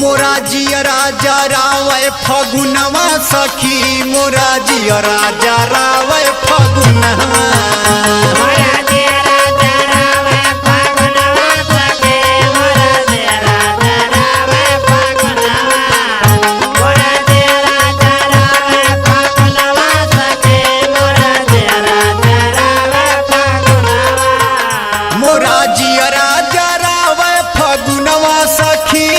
मोरा जियरा जरावे फगुनवा सखी मोरा जियरा जरावे फगुनवा मोरा जियरा जरावे फगुनवा सखी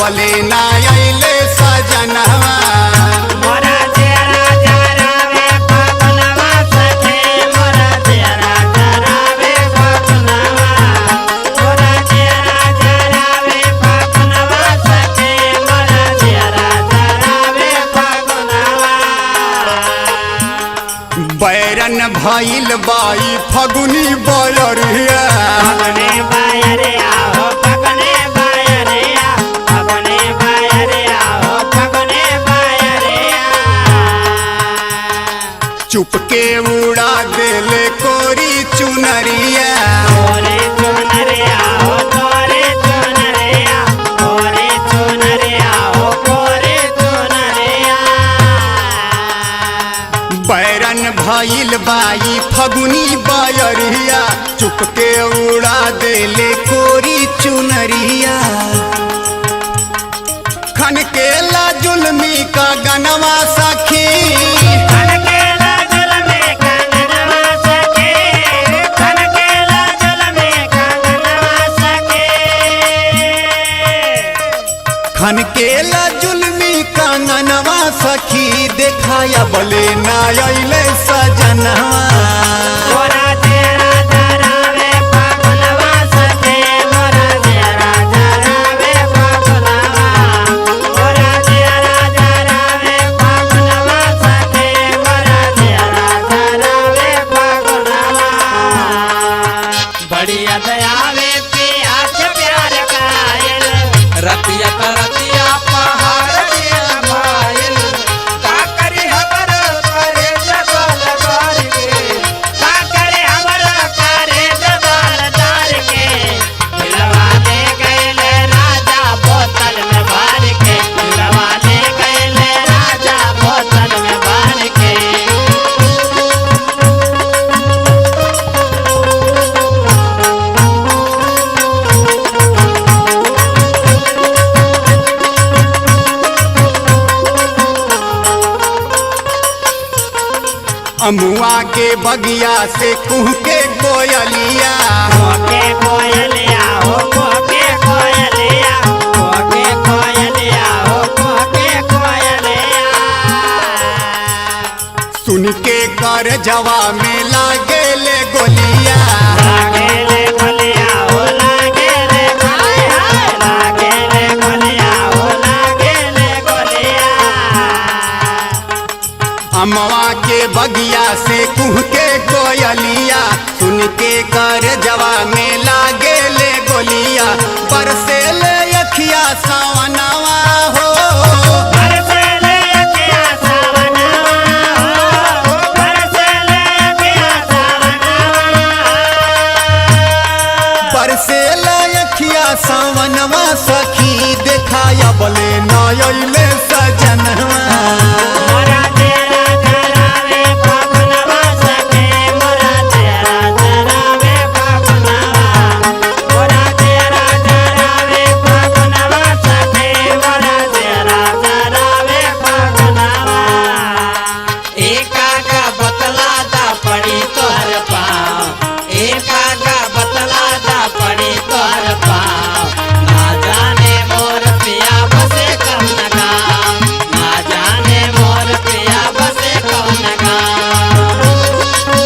बले ना आइले सजनवा मोरा तेरा जरावे फगुनवा सखी मोरा तेरा जरावे फगुनवा मोरा तेरा जरावे फगुनवा सखी मोरा तेरा जरावे फगुनवा बैरन भइल बाई फगुनी बयरिया फगुनी बयरिया हो फगुनी बयरिया फगुनी बयरिया हो फगुनी बयरिया चुपके उड़ा देले कोरी चुनरिया कोरे चुनरिया हो कोरे चुनरिया कोरे चुनरिया हो कोरे चुनरिया बैरन भइल बाई फगुनी बयरिया चुपके उड़ा देले कोरी चुनरिया खनकेला जुल्मी का गनवा सखी खनकेला जुल्मी का गनवा सखी खनकेला जुल्मी का गनवा सखी खनकेला जुल्मी का गनवा सखी देखाया बले ना आइले सजनवा मोरा तेरा जरावे फगुनवा सखी मोरा तेरा जरावे फगुनवा मोरा तेरा जरावे फगुनवा सखी मोरा तेरा जरावे फगुनवा बढ़िया दयावे पिया के प्यार कायल रतिया करतिया पहाड़ दिया भाईल का करी हमर करे जगल बार के का करे हमरा करे जबालदार के दिलवा ले गइले राजा बोतल में भर के दिलवा ले गइले राजा बोतल में भर के अमुआ के बगिया से कुह के कोयलिया कोके कोयलिया हो कोके कोयलिया कोके कोयलिया हो कोके कोयलिया सुन के कर जवा में लागेले गोलिया लागेले गोलिया हो लागेले हाय हाय लागेले गोलिया हो लागेले गोलिया अमवा के बगिया से कुह के कोयलिया सुन के कर जवा में लागेले गोलिया बरसेले अखिया सावनवा हो बरसेले अखिया सावनवा हो बरसेले अखिया सावनवा बरसेले अखिया सावनवा सखी देखाया बले ना आइले सजनवा मोरा तेरा जरावे फगुनवा सखी मोरा तेरा जरावे फगुनवा मोरा तेरा जरावे फगुनवा सखी मोरा तेरा जरावे फगुनवा एका का बतला दा पड़ी तोहर पाँव एका का बतला दा पड़ी तोहर पाँव ना जाने मोर पिया बसे कम न गाँव ना जाने मोर पिया बसे कम न गाँव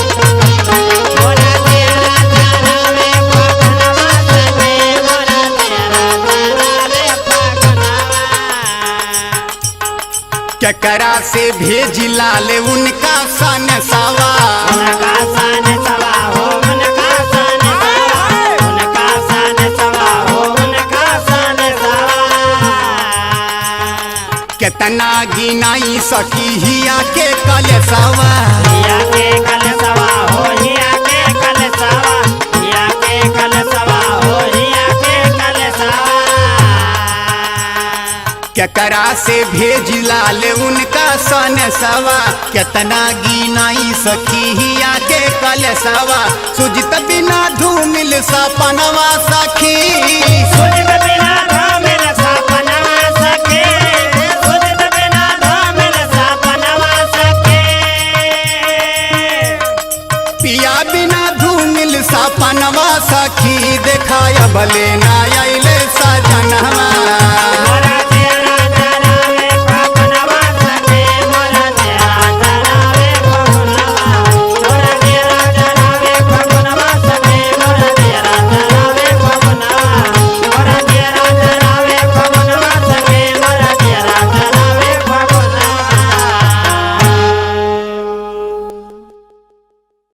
मोरा तेरा जरावे फगुनवा सखी मोरा तेरा जरावे फगुनवा केकरा से भेज लाले उनका सन सवा उनका सन सवा हो उनका सन सवा उनका सन केतना गिनाई सखी हिया के कलशवा। हिया के कलशवा हो हिया के कलशवा, हिया के कलशवा हो हिया के कलशवा। केकरा से भेज लाले उनका सनसवा, केतना गिनाई सखी हिया के कलशवा। सुजित बिना धूमिल सपनवा सखी, सुजित बिना धूमिल सपनवा सखी, सुजित बिना धूमिल सपनवा सखी। पिया बिना धूमिल सपनवा सखी, देखाया भले ना आइले सजनवा।